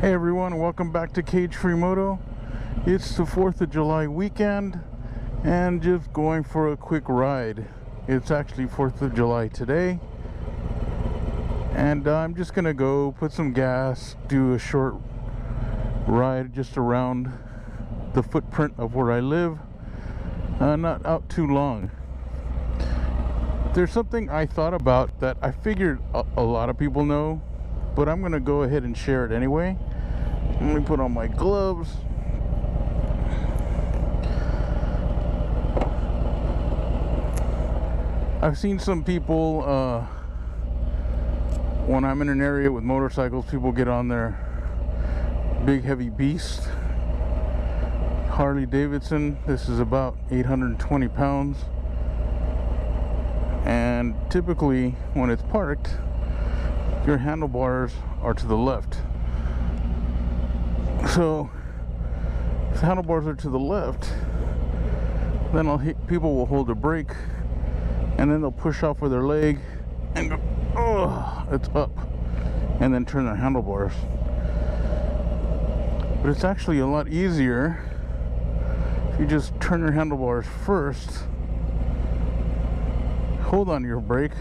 Hey everyone, welcome back to 𝐦𝐨𝐤𝐤𝐿. It's the 4th of July weekend and just going for a quick ride. It's actually 4th of July today, and I'm just gonna go put some gas, do a short ride just around the footprint of where I live, not out too long. There's something I thought about that I figured a lot of people know, but I'm gonna go ahead and share it anyway. Let me put on my gloves. I've seen some people, when I'm in an area with motorcycles, people get on their big heavy beast. Harley Davidson, this is about 820 pounds. And typically when it's parked, your handlebars are to the left. So if the handlebars are to the left, then people will hold their brake, and then they'll push off with their leg and go, oh, it's up, and then turn their handlebars. But it's actually a lot easier if you just turn your handlebars first, hold on to your brake,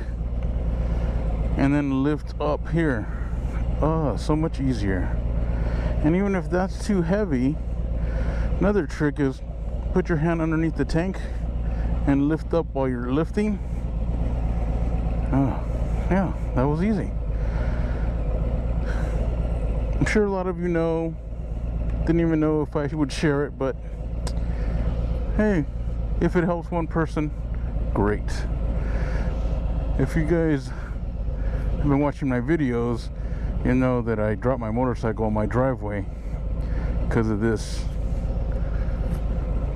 and then lift up here. Oh, so much easier. And even if that's too heavy, another trick is put your hand underneath the tank and lift up while you're lifting. Oh, yeah, that was easy. I'm sure a lot of you know, didn't even know if I would share it, but hey, if it helps one person, great. If you guys have been watching my videos, you know that I dropped my motorcycle on my driveway because of this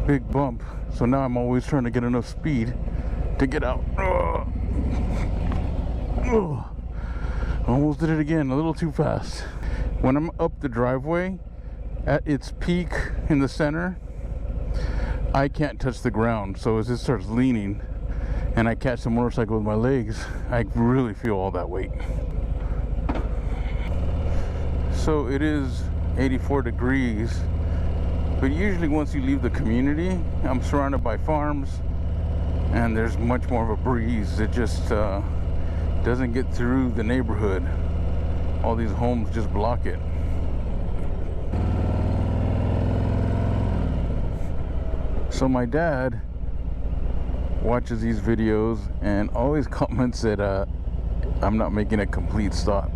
big bump. So now I'm always trying to get enough speed to get out. Almost did it again, a little too fast. When I'm up the driveway at its peak in the center, I can't touch the ground. So as it starts leaning and I catch the motorcycle with my legs, I really feel all that weight. So it is 84 degrees, but usually once you leave the community, I'm surrounded by farms and there's much more of a breeze. It just doesn't get through the neighborhood. All these homes just block it. So my dad watches these videos and always comments that I'm not making a complete stop.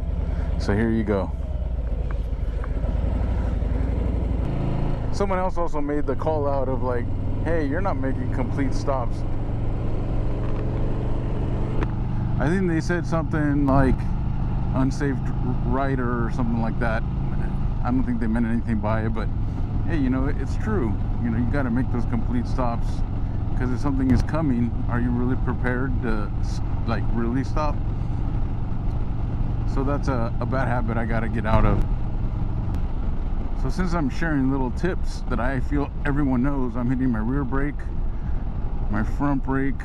So here you go. Someone else also made the call out of like, hey, you're not making complete stops. I think they said something like unsafe rider or something like that. I don't think they meant anything by it, but hey, you know, it's true. You know, you got to make those complete stops, because if something is coming, are you really prepared to like really stop? So that's a bad habit I got to get out of. So since I'm sharing little tips that I feel everyone knows, I'm hitting my rear brake, my front brake,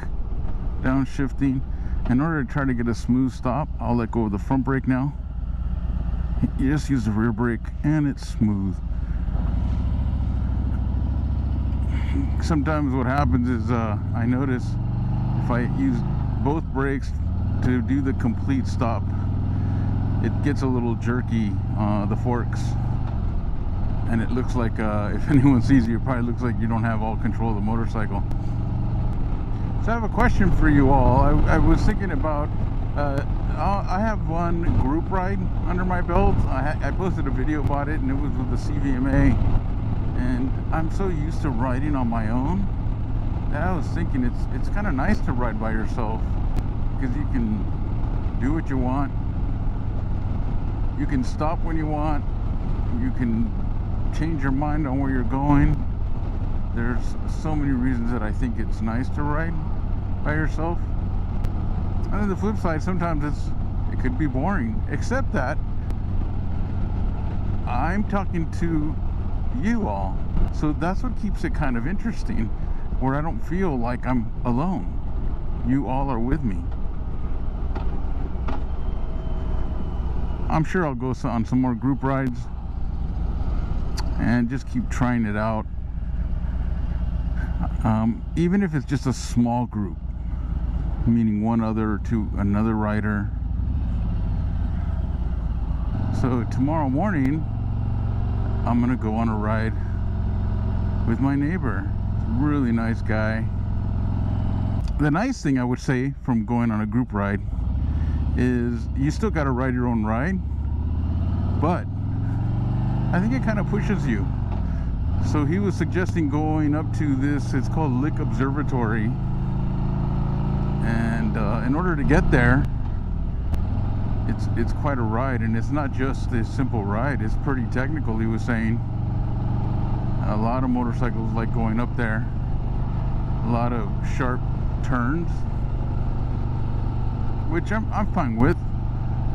downshifting. In order to try to get a smooth stop, I'll let go of the front brake now. You just use the rear brake and it's smooth. Sometimes what happens is I notice if I use both brakes to do the complete stop, it gets a little jerky, the forks. And it looks like, if anyone sees you, it probably looks like you don't have all control of the motorcycle. So I have a question for you all. I was thinking about, I have one group ride under my belt. I posted a video about it, and it was with the CVMA. And I'm so used to riding on my own that I was thinking it's kind of nice to ride by yourself, because you can do what you want. You can stop when you want. You can change your mind on where you're going. There's so many reasons that I think it's nice to ride by yourself. And then the flip side, sometimes it could be boring, except that I'm talking to you all, so that's what keeps it kind of interesting, where I don't feel like I'm alone. You all are with me. I'm sure I'll go on some more group rides. and just keep trying it out. Even if it's just a small group, meaning one other or another rider. So tomorrow morning I'm gonna go on a ride with my neighbor. Really nice guy. The nice thing I would say from going on a group ride is you still got to ride your own ride, but I think it kind of pushes you. So he was suggesting going up to this, it's called 𝐦𝐨𝐬𝐿 Observatory, and in order to get there, it's quite a ride, and it's not just a simple ride, it's pretty technical. He was saying a lot of motorcycles like going up there, a lot of sharp turns, which I'm fine with,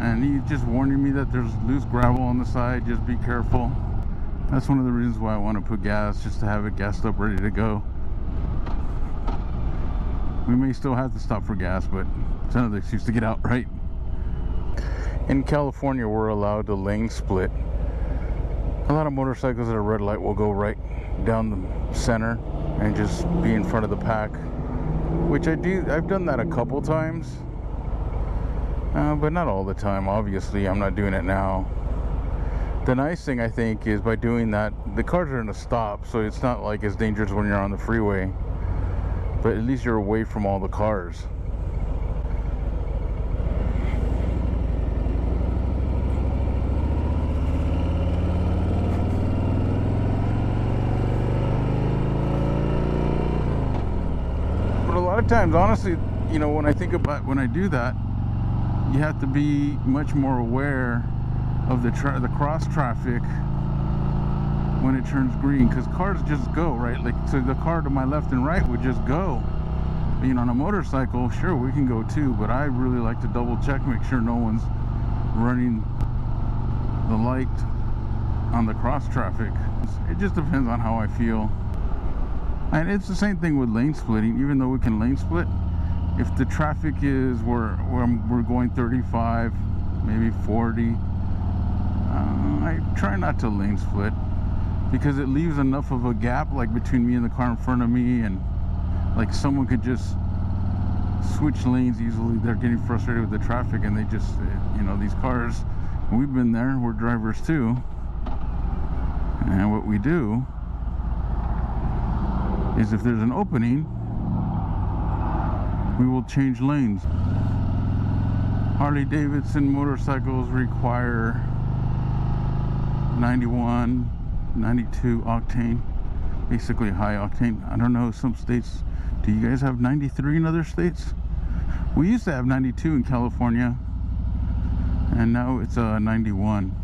and he's just warning me that there's loose gravel on the side, just be careful. That's one of the reasons why I want to put gas, just to have it gassed up, ready to go. We may still have to stop for gas, but it's another excuse to get out, right? In California, we're allowed to lane split. A lot of motorcycles at a red light will go right down the center and just be in front of the pack, which I've done that a couple times, but not all the time. Obviously, I'm not doing it now. The nice thing, I think, is by doing that, the cars are in a stop, so it's not like it's dangerous when you're on the freeway, but at least you're away from all the cars. But a lot of times, honestly, you know, when I do that, you have to be much more aware of the cross traffic when it turns green, because cars just go, right? Like, so the car to my left and right would just go. You know, on a motorcycle, sure, we can go too, but I really like to double check, make sure no one's running the light on the cross traffic. It just depends on how I feel. And it's the same thing with lane splitting. Even though we can lane split, if the traffic is where we're going 35, maybe 40, I try not to lane split, because it leaves enough of a gap, like between me and the car in front of me, and like someone could just switch lanes easily. They're getting frustrated with the traffic, and they just, you know, these cars, we've been there, we're drivers too, and what we do is, if there's an opening, we will change lanes. Harley Davidson motorcycles require 91, 92 octane, basically high octane. I don't know, some states, do you guys have 93 in other states? We used to have 92 in California, and now it's 91.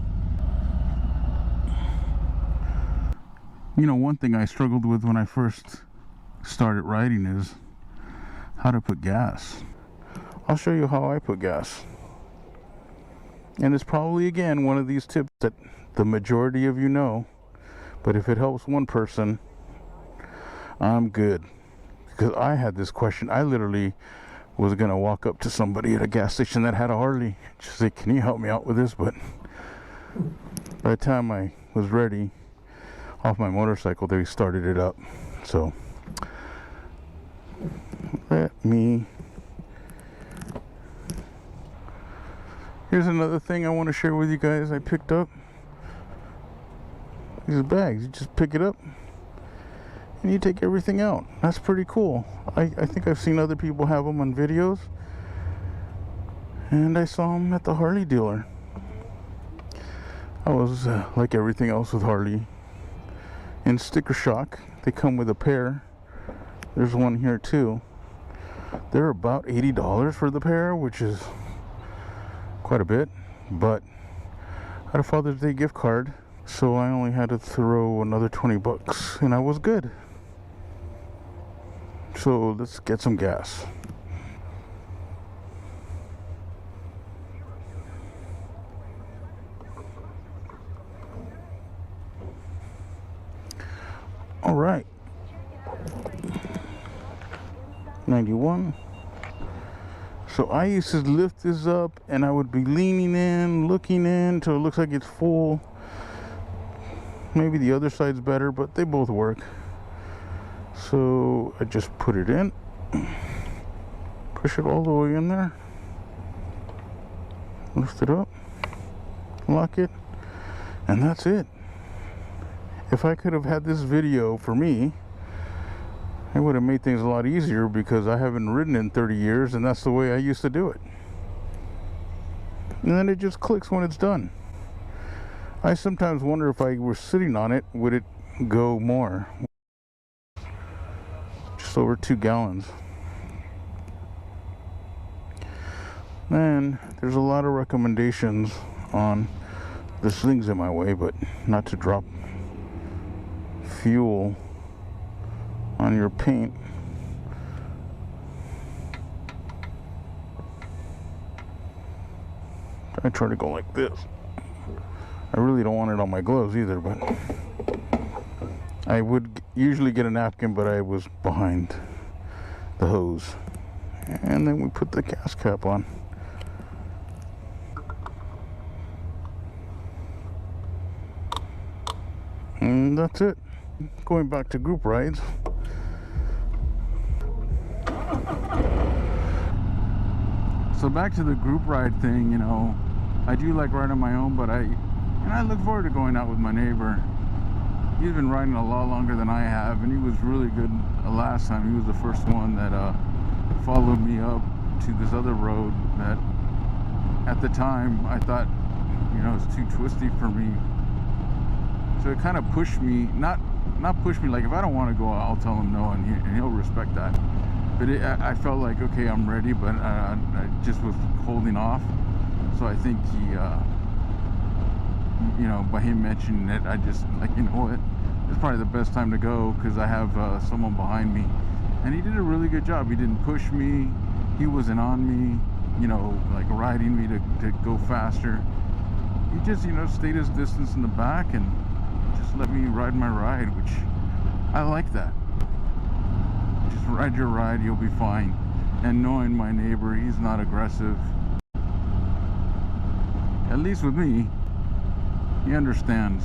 You know, one thing I struggled with when I first started riding is how to put gas. I'll show you how I put gas. And it's probably, again, one of these tips that the majority of you know, but if it helps one person, I'm good. Because I had this question. I literally was gonna walk up to somebody at a gas station that had a Harley, just say, can you help me out with this? But by the time I was ready off my motorcycle, they started it up. So here's another thing I want to share with you guys. I picked up these bags. You just pick it up and you take everything out. That's pretty cool. I think I've seen other people have them on videos, and I saw them at the Harley dealer. I was like everything else with Harley, in sticker shock. They come with a pair. There's one here too. They're about $80 for the pair, which is quite a bit, but I had a Father's Day gift card, so I only had to throw another 20 bucks, and I was good. So let's get some gas. All right, 91. So I used to lift this up, and I would be leaning in, looking in till it looks like it's full. Maybe the other side's better, but they both work. So I just put it in, push it all the way in there, lift it up, lock it, and that's it. If I could have had this video for me, it would have made things a lot easier, because I haven't ridden in 30 years and that's the way I used to do it. And then it just clicks when it's done. I sometimes wonder if I were sitting on it, would it go more? Just over 2 gallons. And there's a lot of recommendations on, there's things in my way, but not to drop fuel on your paint. I try to go like this. I really don't want it on my gloves either, but I would usually get a napkin, but I was behind the hose. And then we put the gas cap on. And that's it. Going back to group rides. So back to the group ride thing, you know, I do like riding on my own, but I look forward to going out with my neighbor. He's been riding a lot longer than I have, and he was really good last time. He was the first one that followed me up to this other road that at the time I thought, you know, it's too twisty for me. So it kind of pushed me, not push me, like if I don't want to go, I'll tell him no, and he'll respect that. But I felt like, okay, I'm ready, but I just was holding off. So I think he, you know, by him mentioning it, I just like, you know what, it's probably the best time to go, because I have someone behind me. And he did a really good job. He didn't push me, he wasn't on me, you know, like riding me to go faster. He just, you know, stayed his distance in the back and just let me ride my ride, which I like that. Just ride your ride, you'll be fine. And knowing my neighbor, he's not aggressive. At least with me, he understands.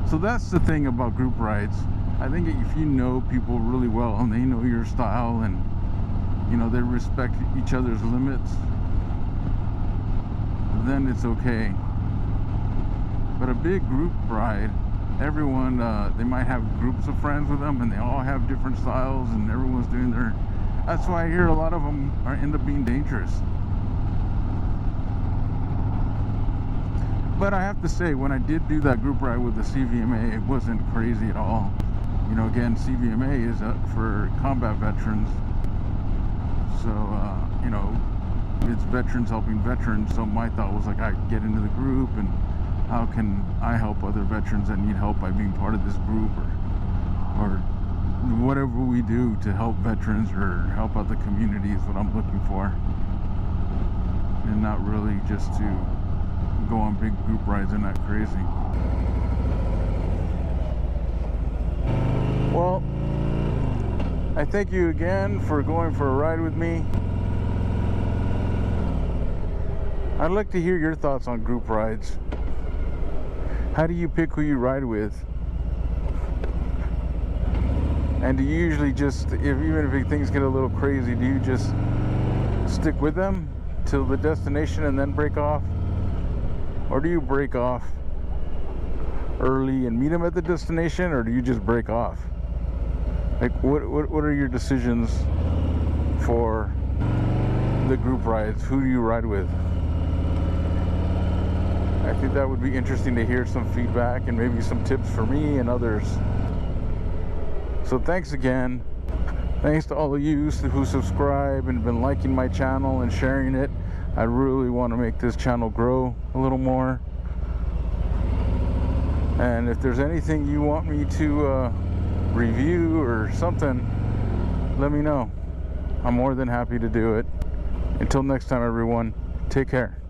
So that's the thing about group rides. I think if you know people really well and they know your style, and you know, they respect each other's limits, then it's okay. But a big group ride, everyone, they might have groups of friends with them, and they all have different styles, and everyone's doing their, that's why I hear a lot of them end up being dangerous. But I have to say, when I did do that group ride with the CVMA, it wasn't crazy at all. You know, again, CVMA is for combat veterans. So, you know, it's veterans helping veterans. So my thought was like, I get into the group, and how can I help other veterans that need help by being part of this group, or whatever we do to help veterans or help out the community is what I'm looking for. And not really just to go on big group rides. They're not crazy. Well, I thank you again for going for a ride with me. I'd like to hear your thoughts on group rides. How do you pick who you ride with? And do you usually just, even if things get a little crazy, do you just stick with them till the destination and then break off? Or do you break off early and meet them at the destination, or do you just break off? Like, what are your decisions for the group rides? Who do you ride with? I think that would be interesting to hear some feedback and maybe some tips for me and others. So thanks again. Thanks to all of you who subscribe and been liking my channel and sharing it. I really want to make this channel grow a little more. And if there's anything you want me to review or something, let me know. I'm more than happy to do it. Until next time, everyone, take care.